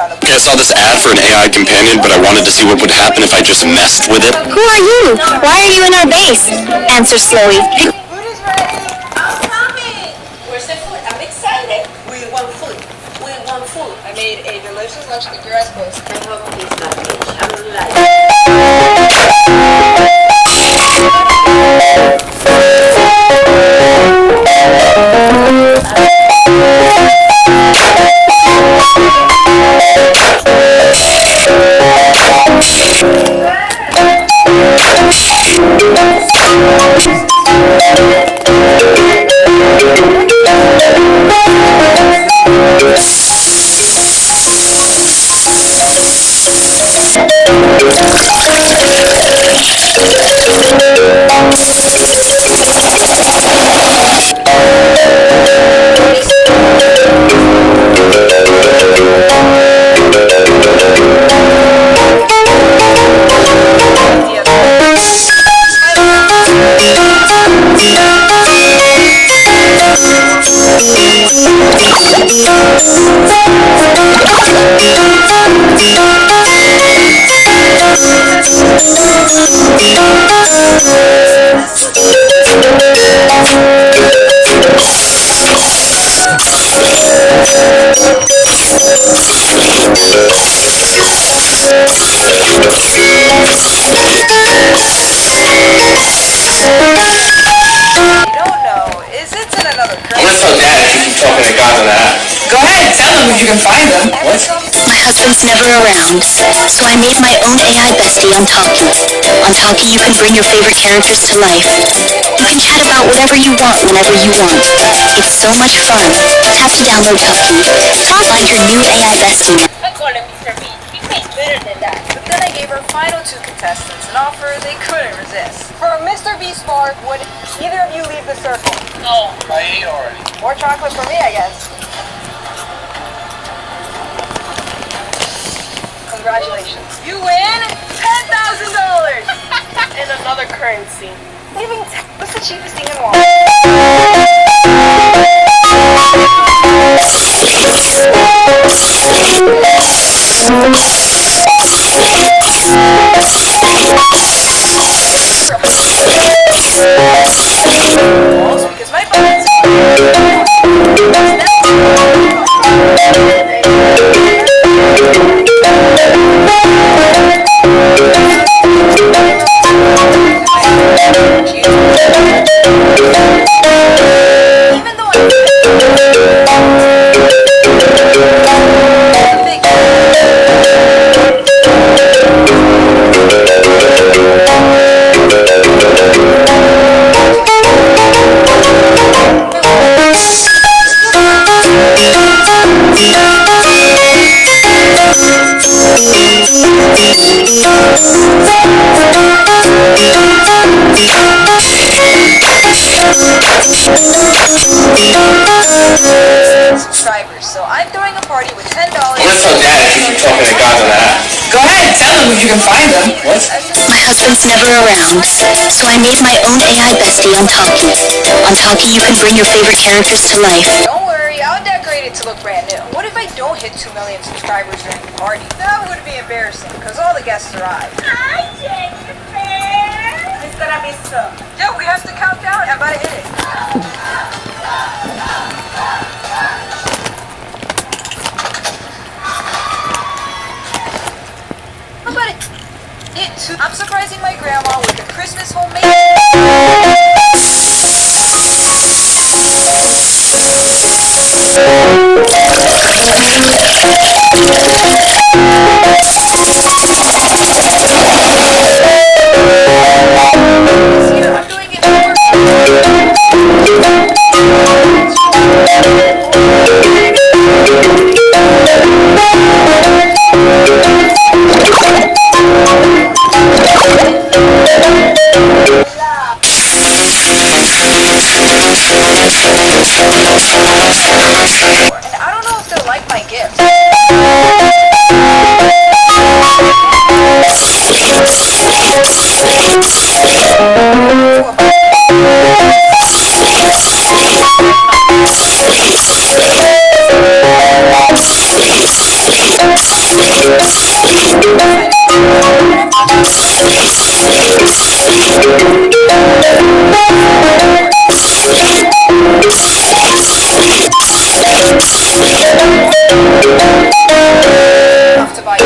I saw this ad for an AI companion, but I wanted to see what would happen if I just messed with it. Who are you? Why are you in our base? Answer slowly. Food is ready. I'm coming. Where's the food? I'm excited. We want food. We want food. I made a delicious lunch with your eyes closed. I have a pizza. I'm like. Go ahead, tell them if you can find them. What? My husband's never around, so I made my own AI bestie on Talkie. On Talkie, you can bring your favorite characters to life. You can chat about whatever you want whenever you want. It's so much fun. Tap to download Talkie. Find your new AI bestie now. I call him Mr. B. He plays better than that. But then I gave our final two contestants an offer they couldn't resist. For a Mr. B spark, would either of you leave the circle? No, I ate already. More chocolate for me, I guess. Congratulations. You win $10,000 and another currency. Leaving what's the cheapest thing in Walmart? Because my buttons even though subscribers, so I'm throwing a party with $10. Let's tell Dad if you keep talking to God on that. Go ahead, tell them if you can find them. What? My husband's never around, so I made my own AI bestie on Talkie. On Talkie, you can bring your favorite characters to life. Don't worry, I'll decorate it to look brand new. What if I don't hit 2 million subscribers during the party? That would be embarrassing, because all the guests arrived. Hi, Jennifer. Mr. Abisso. Yo, we have to count down. I'm about to hit it. How about it? I'm surprising my grandma with a Christmas homemade. I'm doing it and I don't know if they'll like my gift. Enough to buy